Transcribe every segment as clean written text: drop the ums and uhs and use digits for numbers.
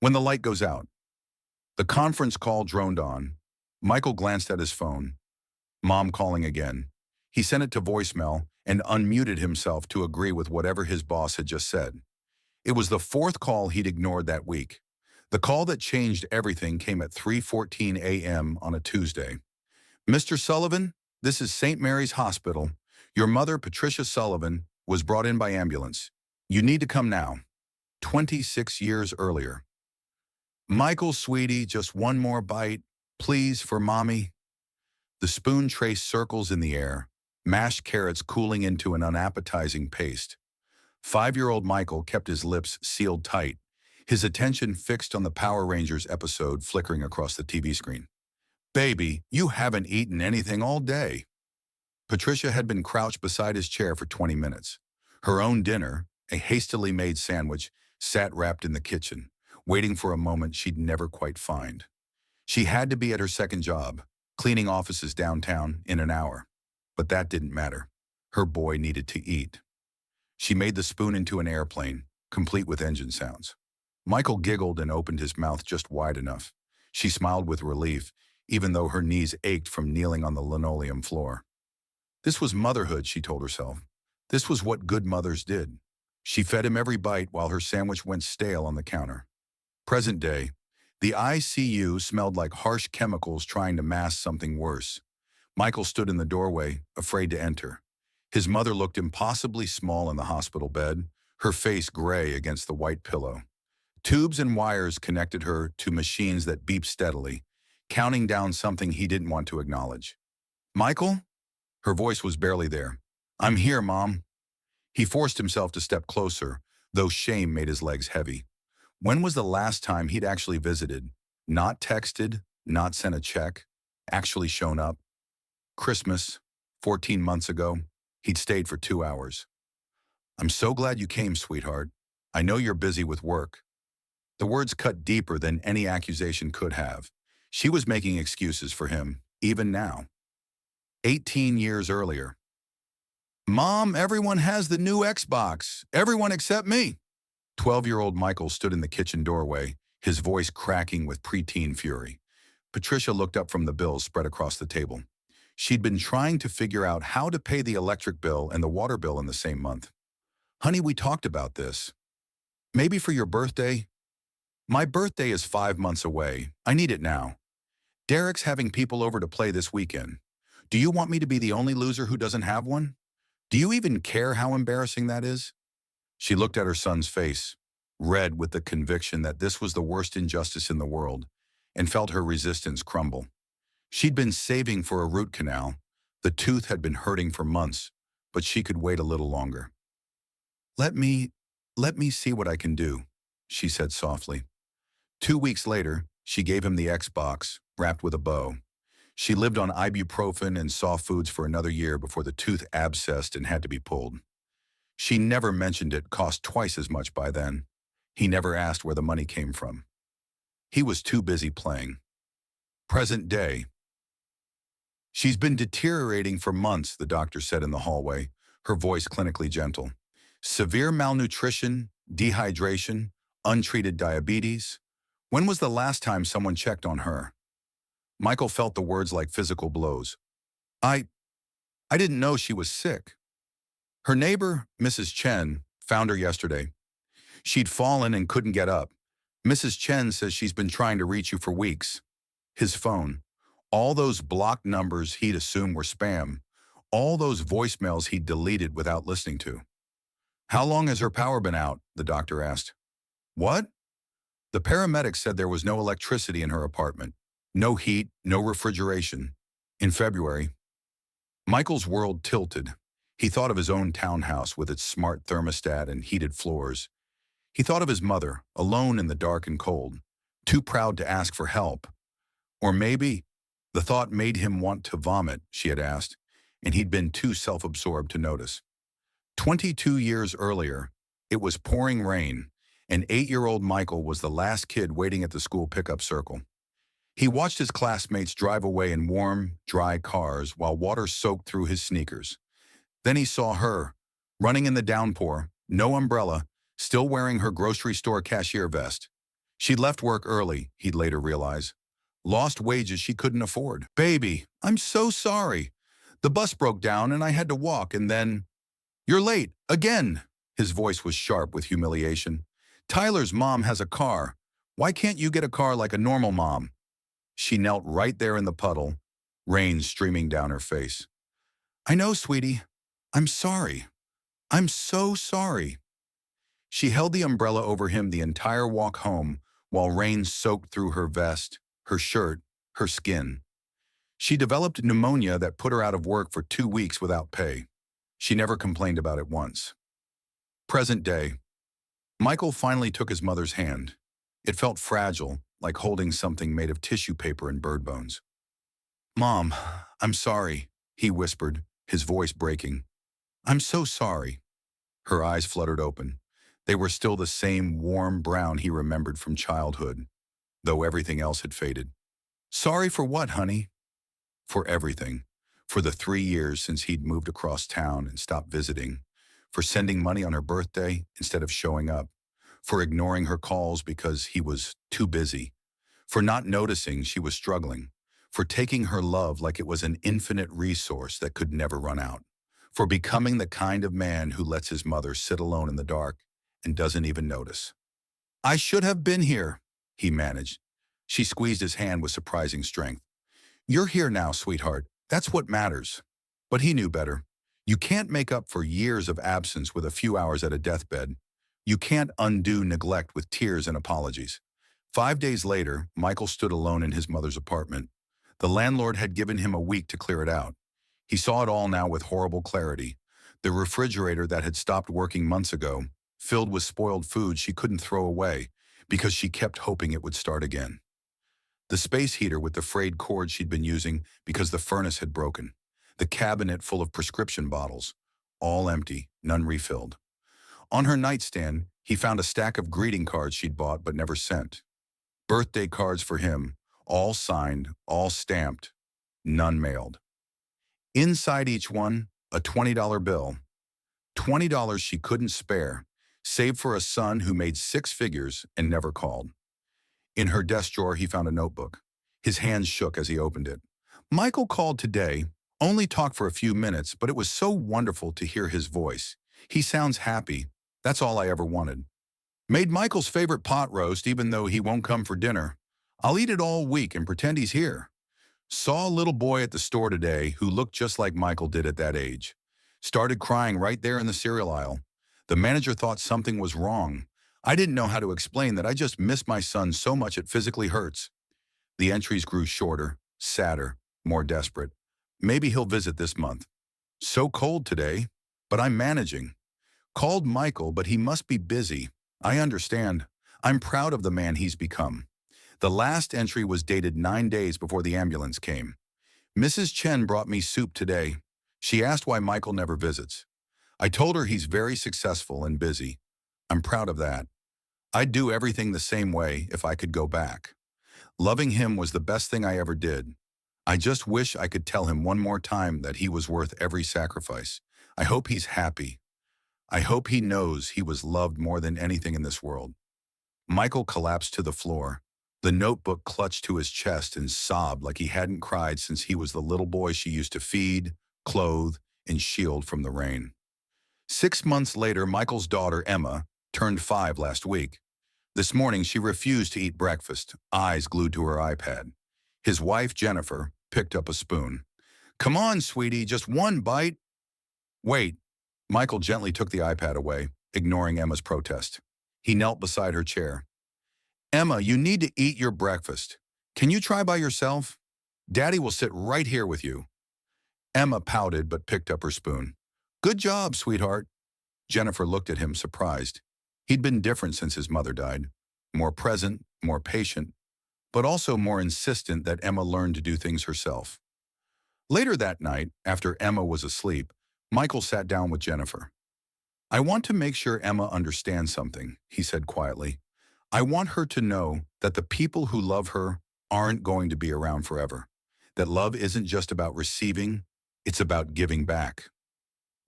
When the light goes out, the conference call droned on. Michael glanced at his phone. Mom calling again. He sent it to voicemail and unmuted himself to agree with whatever his boss had just said. It was the fourth call he'd ignored that week. The call that changed everything came at 3:14 a.m. on a Tuesday. "Mr. Sullivan, this is St. Mary's Hospital. Your mother, Patricia Sullivan, was brought in by ambulance. You need to come now." 26 years earlier. "Michael, sweetie, just one more bite, please, for mommy." The spoon traced circles in the air, mashed carrots cooling into an unappetizing paste. 5-year-old Michael kept his lips sealed tight, his attention fixed on the Power Rangers episode flickering across the TV screen. "Baby, you haven't eaten anything all day." Patricia had been crouched beside his chair for 20 minutes. Her own dinner, a hastily made sandwich, sat wrapped in the kitchen, waiting for a moment she'd never quite find. She had to be at her second job, cleaning offices downtown, in an hour. But that didn't matter. Her boy needed to eat. She made the spoon into an airplane, complete with engine sounds. Michael giggled and opened his mouth just wide enough. She smiled with relief, even though her knees ached from kneeling on the linoleum floor. This was motherhood, she told herself. This was what good mothers did. She fed him every bite while her sandwich went stale on the counter. Present day, the ICU smelled like harsh chemicals trying to mask something worse. Michael stood in the doorway, afraid to enter. His mother looked impossibly small in the hospital bed, her face gray against the white pillow. Tubes and wires connected her to machines that beeped steadily, counting down something he didn't want to acknowledge. "Michael?" Her voice was barely there. "I'm here, Mom." He forced himself to step closer, though shame made his legs heavy. When was the last time he'd actually visited? Not texted, not sent a check, actually shown up? Christmas, 14 months ago, he'd stayed for 2 hours. "I'm so glad you came, sweetheart. I know you're busy with work." The words cut deeper than any accusation could have. She was making excuses for him, even now. 18 years earlier. "Mom, everyone has the new Xbox. Everyone except me." 12-year-old Michael stood in the kitchen doorway, his voice cracking with preteen fury. Patricia looked up from the bills spread across the table. She'd been trying to figure out how to pay the electric bill and the water bill in the same month. "Honey, we talked about this. Maybe for your birthday?" "My birthday is 5 months away. I need it now. Derek's having people over to play this weekend. Do you want me to be the only loser who doesn't have one? Do you even care how embarrassing that is?" She looked at her son's face, red with the conviction that this was the worst injustice in the world, and felt her resistance crumble. She'd been saving for a root canal. The tooth had been hurting for months, but she could wait a little longer. Let me see what I can do," she said softly. 2 weeks later, she gave him the Xbox, wrapped with a bow. She lived on ibuprofen and soft foods for another year before the tooth abscessed and had to be pulled. She never mentioned it cost twice as much by then. He never asked where the money came from. He was too busy playing. Present day. "She's been deteriorating for months," the doctor said in the hallway, her voice clinically gentle. "Severe malnutrition, dehydration, untreated diabetes. When was the last time someone checked on her?" Michael felt the words like physical blows. I didn't know she was sick. Her neighbor, Mrs. Chen, found her yesterday. She'd fallen and couldn't get up. Mrs. Chen says she's been trying to reach you for weeks." His phone. All those blocked numbers he'd assumed were spam. All those voicemails he'd deleted without listening to. "How long has her power been out?" the doctor asked. "What?" "The paramedics said there was no electricity in her apartment. No heat, no refrigeration. In February." Michael's world tilted. He thought of his own townhouse with its smart thermostat and heated floors. He thought of his mother, alone in the dark and cold, too proud to ask for help. Or maybe the thought made him want to vomit, she had asked, and he'd been too self-absorbed to notice. 22 years earlier, it was pouring rain, and 8-year-old Michael was the last kid waiting at the school pickup circle. He watched his classmates drive away in warm, dry cars while water soaked through his sneakers. Then he saw her, running in the downpour, no umbrella, still wearing her grocery store cashier vest. She'd left work early, he'd later realize. Lost wages she couldn't afford. Baby, I'm so sorry. The bus broke down and I had to walk and then, you're late, again. His voice was sharp with humiliation. Tyler's mom has a car. Why can't you get a car like a normal mom? She knelt right there in the puddle, rain streaming down her face. I know, sweetie. I'm sorry. I'm so sorry. She held the umbrella over him the entire walk home while rain soaked through her vest, her shirt, her skin. She developed pneumonia that put her out of work for 2 weeks without pay. She never complained about it once. Present day. Michael finally took his mother's hand. It felt fragile, like holding something made of tissue paper and bird bones. Mom, I'm sorry, he whispered, his voice breaking. I'm so sorry. Her eyes fluttered open. They were still the same warm brown he remembered from childhood, though everything else had faded. Sorry for what, honey? For everything. For the 3 years since he'd moved across town and stopped visiting. For sending money on her birthday instead of showing up. For ignoring her calls because he was too busy. For not noticing she was struggling. For taking her love like it was an infinite resource that could never run out. For becoming the kind of man who lets his mother sit alone in the dark and doesn't even notice. I should have been here, he managed. She squeezed his hand with surprising strength. You're here now, sweetheart. That's what matters. But he knew better. You can't make up for years of absence with a few hours at a deathbed. You can't undo neglect with tears and apologies. 5 days later, Michael stood alone in his mother's apartment. The landlord had given him a week to clear it out. He saw it all now with horrible clarity. The refrigerator that had stopped working months ago, filled with spoiled food she couldn't throw away because she kept hoping it would start again. The space heater with the frayed cord she'd been using because the furnace had broken. The cabinet full of prescription bottles, all empty, none refilled. On her nightstand, he found a stack of greeting cards she'd bought but never sent. Birthday cards for him, all signed, all stamped, none mailed. Inside each one, a $20 bill. $20 she couldn't spare, saved for a son who made 6 figures and never called. In her desk drawer, he found a notebook. His hands shook as he opened it. Michael called today, only talked for a few minutes, but it was so wonderful to hear his voice. He sounds happy. That's all I ever wanted. Made Michael's favorite pot roast even though he won't come for dinner. I'll eat it all week and pretend he's here. Saw a little boy at the store today who looked just like Michael did at that age. Started crying right there in the cereal aisle. The manager thought something was wrong. I didn't know how to explain that I just miss my son so much it physically hurts. The entries grew shorter, sadder, more desperate. Maybe he'll visit this month. So cold today, but I'm managing. Called Michael, but he must be busy. I understand. I'm proud of the man he's become. The last entry was dated 9 days before the ambulance came. Mrs. Chen brought me soup today. She asked why Michael never visits. I told her he's very successful and busy. I'm proud of that. I'd do everything the same way if I could go back. Loving him was the best thing I ever did. I just wish I could tell him one more time that he was worth every sacrifice. I hope he's happy. I hope he knows he was loved more than anything in this world. Michael collapsed to the floor. The notebook clutched to his chest and sobbed like he hadn't cried since he was the little boy she used to feed, clothe, and shield from the rain. 6 months later, Michael's daughter, Emma, turned 5 last week. This morning, she refused to eat breakfast, eyes glued to her iPad. His wife, Jennifer, picked up a spoon. Come on, sweetie, just one bite. Wait. Michael gently took the iPad away, ignoring Emma's protest. He knelt beside her chair. Emma, you need to eat your breakfast. Can you try by yourself? Daddy will sit right here with you. Emma pouted but picked up her spoon. Good job, sweetheart. Jennifer looked at him surprised. He'd been different since his mother died. More present, more patient, but also more insistent that Emma learn to do things herself. Later that night, after Emma was asleep, Michael sat down with Jennifer. I want to make sure Emma understands something, he said quietly. I want her to know that the people who love her aren't going to be around forever. That love isn't just about receiving, it's about giving back.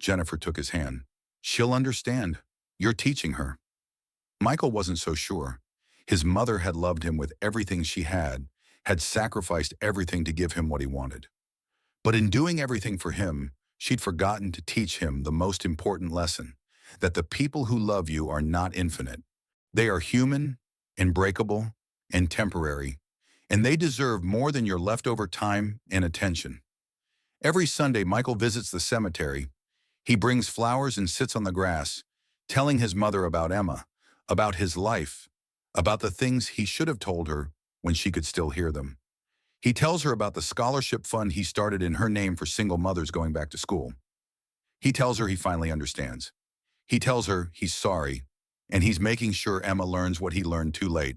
Jennifer took his hand. She'll understand. You're teaching her. Michael wasn't so sure. His mother had loved him with everything she had sacrificed everything to give him what he wanted. But in doing everything for him, she'd forgotten to teach him the most important lesson, that the people who love you are not infinite. They are human, unbreakable, and temporary, and they deserve more than your leftover time and attention. Every Sunday, Michael visits the cemetery. He brings flowers and sits on the grass, telling his mother about Emma, about his life, about the things he should have told her when she could still hear them. He tells her about the scholarship fund he started in her name for single mothers going back to school. He tells her he finally understands. He tells her he's sorry, and he's making sure Emma learns what he learned too late,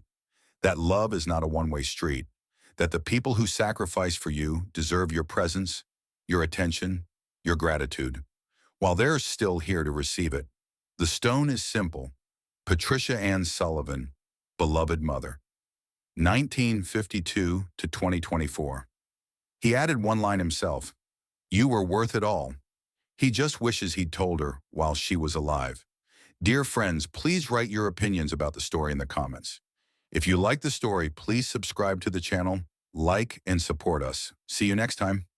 that love is not a one-way street, that the people who sacrifice for you deserve your presence, your attention, your gratitude, while they're still here to receive it. The stone is simple. Patricia Ann Sullivan, beloved mother. 1952 to 2024. He added one line himself, "You were worth it all." He just wishes he'd told her while she was alive. Dear friends, please write your opinions about the story in the comments. If you like the story, please subscribe to the channel, like, and support us. See you next time.